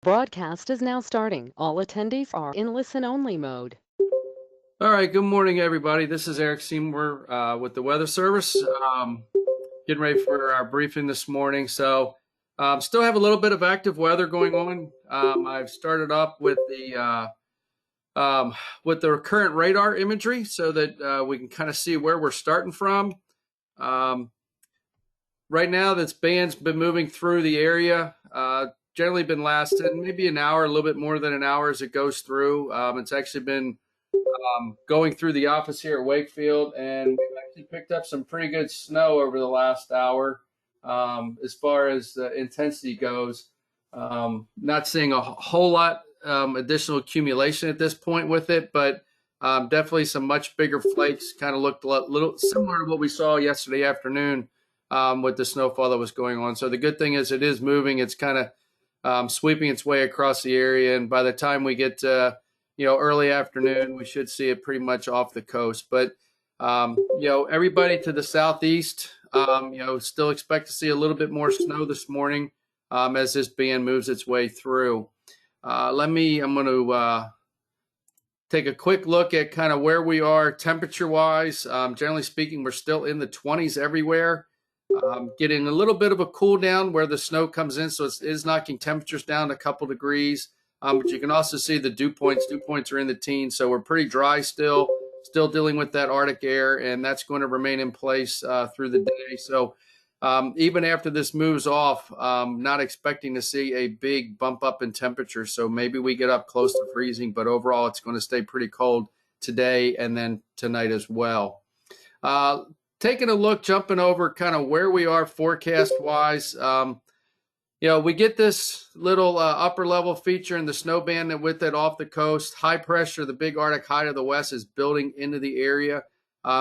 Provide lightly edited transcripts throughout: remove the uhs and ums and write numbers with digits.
Broadcast is now starting. All attendees are in listen-only mode. All right, good morning, everybody. This is Eric Seymour with the Weather Service. Getting ready for our briefing this morning. So, still have a little bit of active weather going on. I've started up with the current radar imagery so that we can kind of see where we're starting from. Um, right now, this band's been moving through the area. Generally been lasting maybe an hour, a little bit more than an hour as it goes through. It's actually been going through the office here at Wakefield, and we've actually picked up some pretty good snow over the last hour. As far as the intensity goes, not seeing a whole lot additional accumulation at this point with it, but definitely some much bigger flakes. Kind of looked a little similar to what we saw yesterday afternoon with the snowfall that was going on. So the good thing is it is moving. It's kind of sweeping its way across the area, and by the time we get to early afternoon, we should see it pretty much off the coast. But everybody to the southeast, still expect to see a little bit more snow this morning as this band moves its way through. I'm going to take a quick look at kind of where we are temperature-wise. Generally speaking, we're still in the 20s everywhere. Getting a little bit of a cool down where the snow comes in, so it is knocking temperatures down a couple degrees. But you can also see the dew points. Dew points are in the teens, so we're pretty dry still dealing with that Arctic air, and that's going to remain in place through the day. So even after this moves off, not expecting to see a big bump up in temperature. So maybe we get up close to freezing, but overall it's going to stay pretty cold today and then tonight as well. Taking a look, jumping over kind of where we are forecast-wise. We get this little upper level feature in the snow band that with it off the coast. High pressure, the big Arctic high to the west, is building into the area.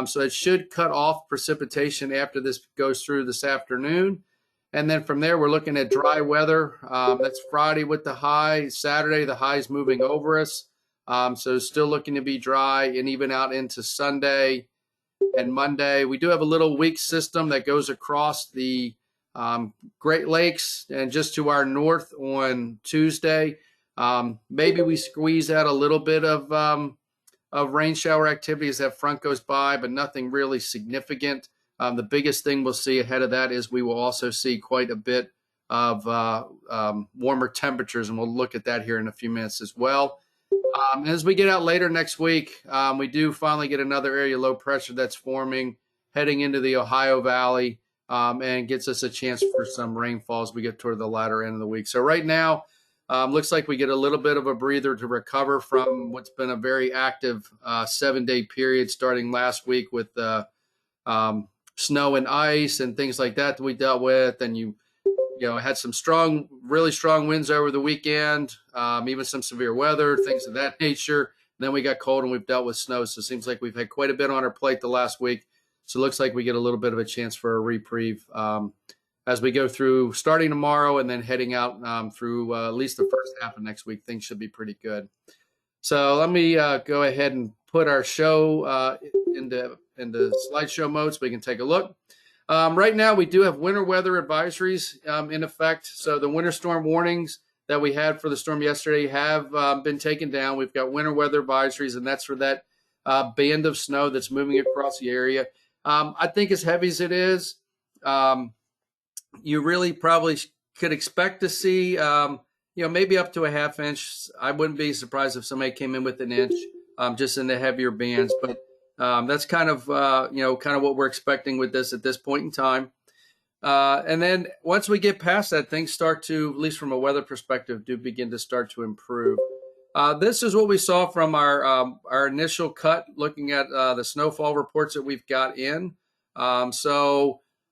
So it should cut off precipitation after this goes through this afternoon. And then from there, we're looking at dry weather. That's Friday with the high. Saturday, the high is moving over us. So still looking to be dry, and even out into Sunday and Monday. We do have a little weak system that goes across the Great Lakes and just to our north on Tuesday. Maybe we squeeze out a little bit of rain shower activity as that front goes by, but nothing really significant. The biggest thing we'll see ahead of that is we will also see quite a bit of warmer temperatures, and we'll look at that here in a few minutes as well. As we get out later next week, we do finally get another area low pressure that's forming, heading into the Ohio Valley, and gets us a chance for some rainfall as we get toward the latter end of the week. So right now, looks like we get a little bit of a breather to recover from what's been a very active 7-day period starting last week with snow and ice and things like that we dealt with. And you had some really strong winds over the weekend, even some severe weather, things of that nature. Then we got cold and we've dealt with snow. So it seems like we've had quite a bit on our plate the last week. So it looks like we get a little bit of a chance for a reprieve as we go through starting tomorrow and then heading out through at least the first half of next week. Things should be pretty good. So let me go ahead and put our show into slideshow mode so we can take a look. Right now, we do have winter weather advisories in effect. So the winter storm warnings that we had for the storm yesterday have been taken down. We've got winter weather advisories, and that's for that band of snow that's moving across the area. I think as heavy as it is, you really probably could expect to see, maybe up to a half inch. I wouldn't be surprised if somebody came in with an inch just in the heavier bands. But that's kind of what we're expecting with this at this point in time. And then once we get past that, things start to, at least from a weather perspective, do begin to start to improve. This is what we saw from our initial cut, looking at the snowfall reports that we've got in.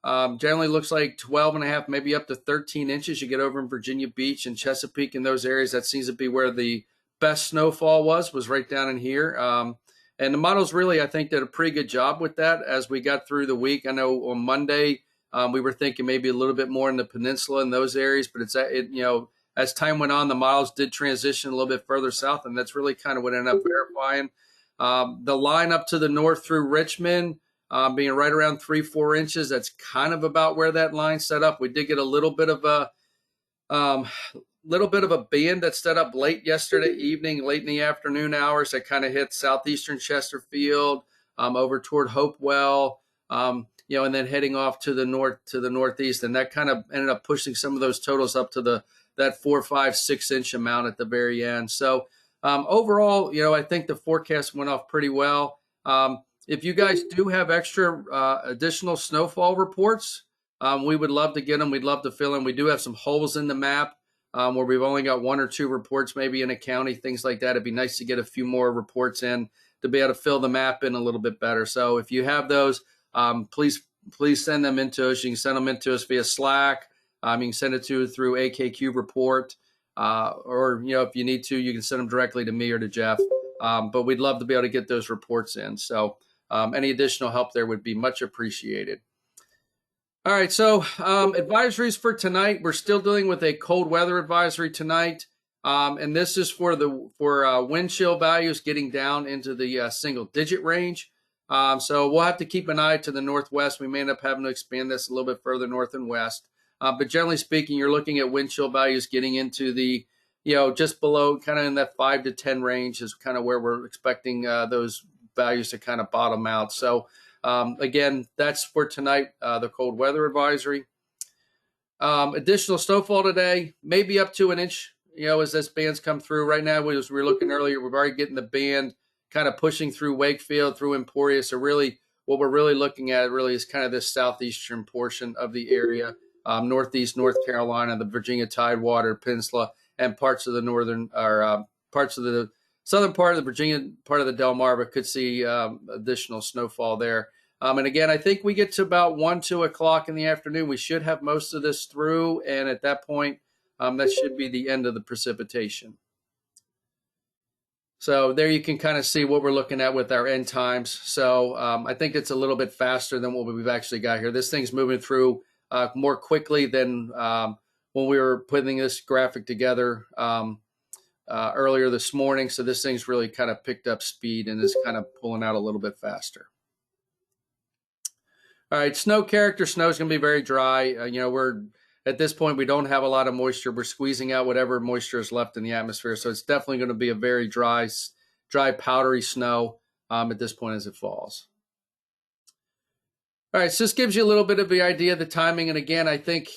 Generally looks like 12 and a half, maybe up to 13 inches. You get over in Virginia Beach and Chesapeake and those areas. That seems to be where the best snowfall was right down in here. And the models really, I think, did a pretty good job with that as we got through the week. I know on Monday, we were thinking maybe a little bit more in the peninsula in those areas, but as time went on, the models did transition a little bit further south, and that's really kind of what ended up verifying. The line up to the north through Richmond being right around 3-4 inches, that's kind of about where that line set up. We did get a little bit of a little bit of a band that set up late yesterday evening, late in the afternoon hours that kind of hit southeastern Chesterfield, over toward Hopewell, and then heading off to the northeast, and that kind of ended up pushing some of those totals up to that 4, 5, 6 inch amount at the very end. So overall, I think the forecast went off pretty well. If you guys do have extra additional snowfall reports, we would love to get them. We'd love to fill in. We do have some holes in the map where we've only got 1 or 2 reports maybe in a county, things like that. It'd be nice to get a few more reports in to be able to fill the map in a little bit better. So if you have those, please send them into us. You can send them into us via Slack. You can send it through AKQ report, or if you need to, you can send them directly to me or to Jeff. But we'd love to be able to get those reports in. So any additional help there would be much appreciated. All right, so advisories for tonight. We're still dealing with a cold weather advisory tonight, and this is for wind chill values getting down into the single-digit range. So we'll have to keep an eye to the northwest. We may end up having to expand this a little bit further north and west. But generally speaking, you're looking at wind chill values getting into the, just below, kind of in that 5 to 10 range is kind of where we're expecting those values to kind of bottom out. So again, that's for tonight, the cold weather advisory. Additional snowfall today, maybe up to an inch, as this band's come through. Right now, as we were looking earlier, we're already getting the band kind of pushing through Wakefield, through Emporia. So really, what we're really looking at really is kind of this southeastern portion of the area, northeast North Carolina, the Virginia Tidewater Peninsula, and parts of the northern, or parts of the southern part of the Virginia, part of the Delmarva could see additional snowfall there. And again, I think we get to about 1, 2 o'clock in the afternoon. We should have most of this through. And at that point, that should be the end of the precipitation. So there you can kind of see what we're looking at with our end times. So I think it's a little bit faster than what we've actually got here. This thing's moving through more quickly than when we were putting this graphic together earlier this morning. So this thing's really kind of picked up speed and is kind of pulling out a little bit faster. All right, snow character. Snow is going to be very dry. We're at this point, we don't have a lot of moisture. We're squeezing out whatever moisture is left in the atmosphere. So it's definitely going to be a very dry, powdery snow at this point as it falls. All right, so this gives you a little bit of the idea of the timing. And again, I think,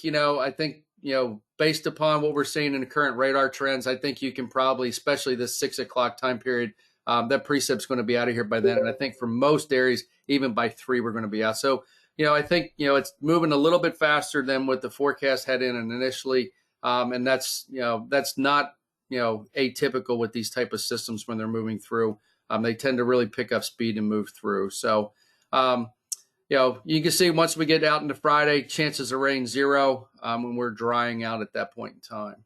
based upon what we're seeing in the current radar trends, I think you can probably, especially this 6 o'clock time period, that precip's going to be out of here by then. And I think for most areas, even by 3, we're going to be out. So, I think, it's moving a little bit faster than what the forecast had in initially. And that's not, atypical with these type of systems when they're moving through. They tend to really pick up speed and move through. So, you can see once we get out into Friday, chances of rain 0 when we're drying out at that point in time.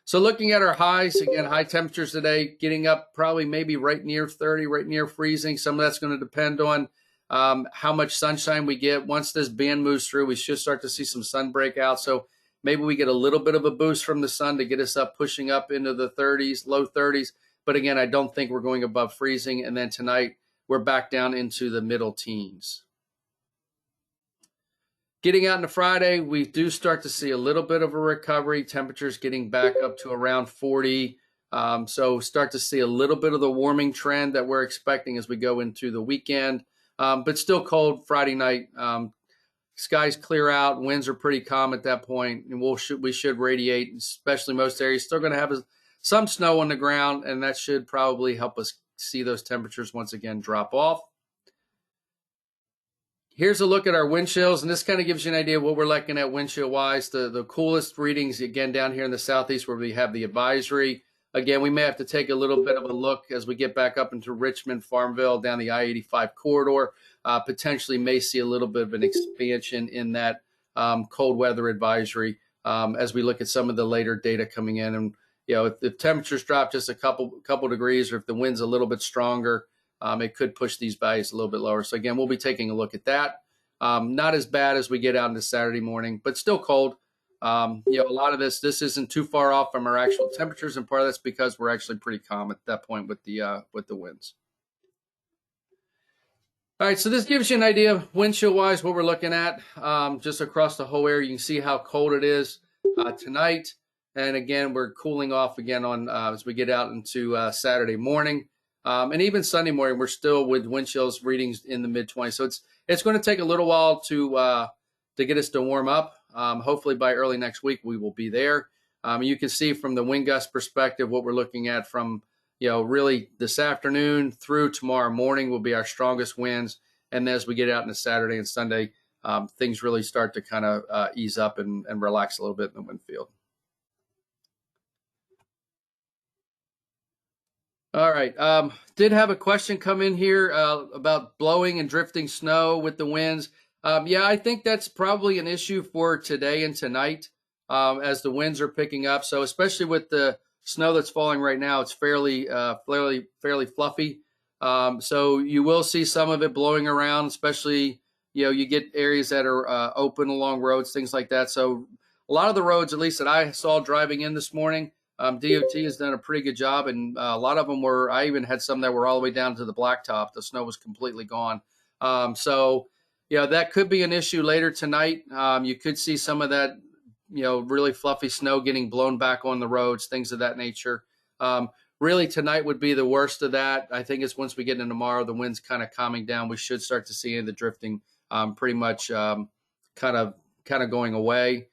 So looking at our highs, again, high temperatures today, getting up probably maybe right near 30, right near freezing. Some of that's going to depend on how much sunshine we get. Once this band moves through, we should start to see some sun break out. So maybe we get a little bit of a boost from the sun to get us up, pushing up into the 30s, low 30s. But again, I don't think we're going above freezing. And then tonight, we're back down into the middle teens. Getting out into Friday, we do start to see a little bit of a recovery. Temperatures getting back up to around 40. So start to see a little bit of the warming trend that we're expecting as we go into the weekend. But still cold Friday night. Skies clear out. Winds are pretty calm at that point. And we should radiate, especially most areas. Still going to have some snow on the ground, and that should probably help us see those temperatures once again drop off. Here's a look at our wind chills, and this kind of gives you an idea of what we're looking at wind chill wise. The coolest readings, again, down here in the southeast where we have the advisory. Again, we may have to take a little bit of a look as we get back up into Richmond, Farmville, down the I-85 corridor. Potentially may see a little bit of an expansion in that cold weather advisory as we look at some of the later data coming in. And, if temperatures drop just a couple degrees, or if the wind's a little bit stronger, it could push these values a little bit lower. So again, we'll be taking a look at that. Not as bad as we get out into Saturday morning, but still cold. A lot of this isn't too far off from our actual temperatures, and part of that's because we're actually pretty calm at that point with the winds. All right, so this gives you an idea of wind chill wise what we're looking at just across the whole area. You can see how cold it is tonight. And again, we're cooling off again on as we get out into Saturday morning. And even Sunday morning, we're still with wind chills readings in the mid-20s. So it's going to take a little while to get us to warm up. Hopefully by early next week, we will be there. You can see from the wind gust perspective what we're looking at from, really this afternoon through tomorrow morning will be our strongest winds. And as we get out into Saturday and Sunday, things really start to kind of ease up and relax a little bit in the wind field. All right. Did have a question come in here about blowing and drifting snow with the winds. Yeah, I think that's probably an issue for today and tonight as the winds are picking up. So especially with the snow that's falling right now, it's fairly fluffy. So you will see some of it blowing around, especially, you get areas that are open along roads, things like that. So a lot of the roads, at least that I saw driving in this morning, DOT has done a pretty good job, and a lot of them were. I even had some that were all the way down to the blacktop. The snow was completely gone. So, that could be an issue later tonight. You could see some of that, really fluffy snow getting blown back on the roads, things of that nature. Really, tonight would be the worst of that. I think it's once we get into tomorrow, the wind's kind of calming down. We should start to see the drifting pretty much kind of going away.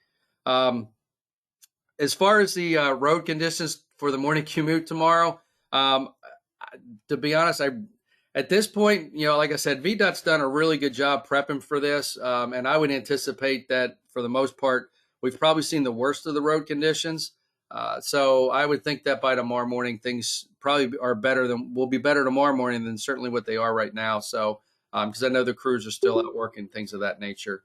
As far as the road conditions for the morning commute tomorrow, to be honest, at this point, like I said, VDOT's done a really good job prepping for this, and I would anticipate that for the most part, we've probably seen the worst of the road conditions. So I would think that by tomorrow morning, things probably will be better tomorrow morning than certainly what they are right now. So because I know the crews are still out working, things of that nature.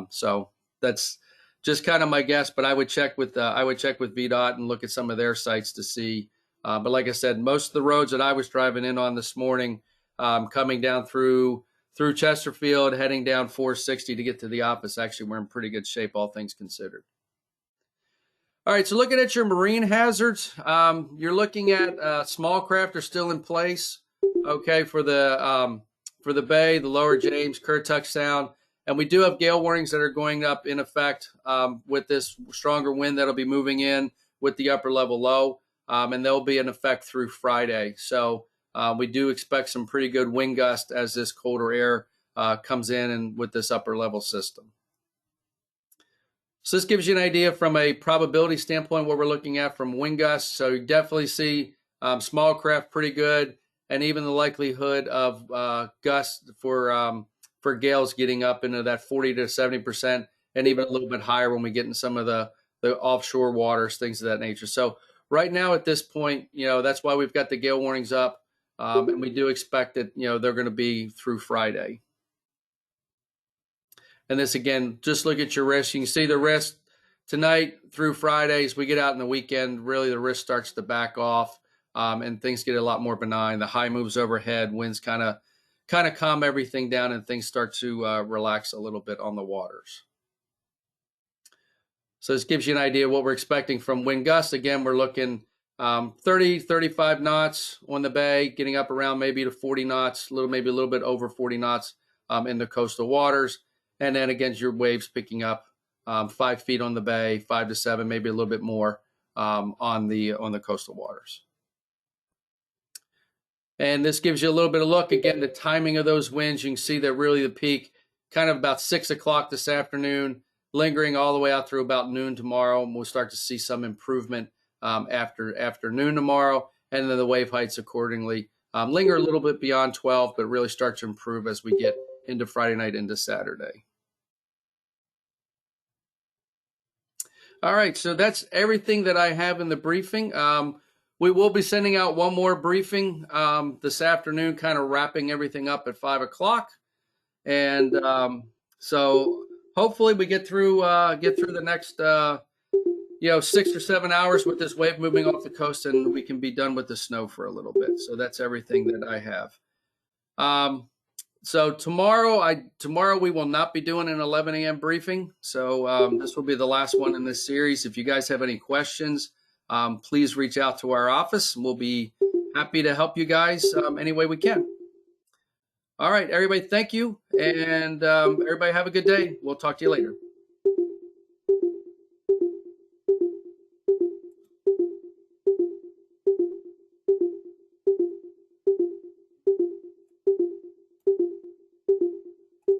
So that's just kind of my guess, but I would check with VDOT and look at some of their sites to see. But like I said, most of the roads that I was driving in on this morning, coming down through Chesterfield, heading down 460 to get to the office, actually we're in pretty good shape, all things considered. All right, so looking at your marine hazards, you're looking at small craft are still in place. Okay, for the bay, the Lower James, Currituck Sound. And we do have gale warnings that are going up in effect with this stronger wind that'll be moving in with the upper level low, and they'll be in effect through Friday. So we do expect some pretty good wind gust as this colder air comes in and with this upper level system. So this gives you an idea from a probability standpoint what we're looking at from wind gusts. So you definitely see small craft pretty good, and even the likelihood of gusts for gales getting up into that 40 to 70%, and even a little bit higher when we get in some of the offshore waters, things of that nature. So right now at this point, that's why we've got the gale warnings up, and we do expect that, they're going to be through Friday. And this, again, just look at your risk. You can see the risk tonight through Friday. As we get out in the weekend, really the risk starts to back off, and things get a lot more benign. The high moves overhead, winds kind of calm everything down, and things start to relax a little bit on the waters. So this gives you an idea of what we're expecting from wind gusts. Again, we're looking 30, 35 knots on the bay, getting up around maybe to 40 knots, maybe a little bit over 40 knots in the coastal waters. And then again, your waves picking up 5 feet on the bay, 5 to 7, maybe a little bit more on the coastal waters. And this gives you a little bit of look. Again, the timing of those winds, you can see that really the peak kind of about 6 o'clock this afternoon, lingering all the way out through about noon tomorrow. And we'll start to see some improvement after noon tomorrow. And then the wave heights accordingly linger a little bit beyond 12, but really start to improve as we get into Friday night into Saturday. All right, so that's everything that I have in the briefing. We will be sending out one more briefing this afternoon, kind of wrapping everything up at 5 o'clock. And so hopefully we get through the next 6 or 7 hours with this wave moving off the coast, and we can be done with the snow for a little bit. So that's everything that I have. So tomorrow we will not be doing an 11 a.m. briefing. So this will be the last one in this series. If you guys have any questions, please reach out to our office. We'll be happy to help you guys any way we can. All right, everybody, thank you. And everybody have a good day. We'll talk to you later.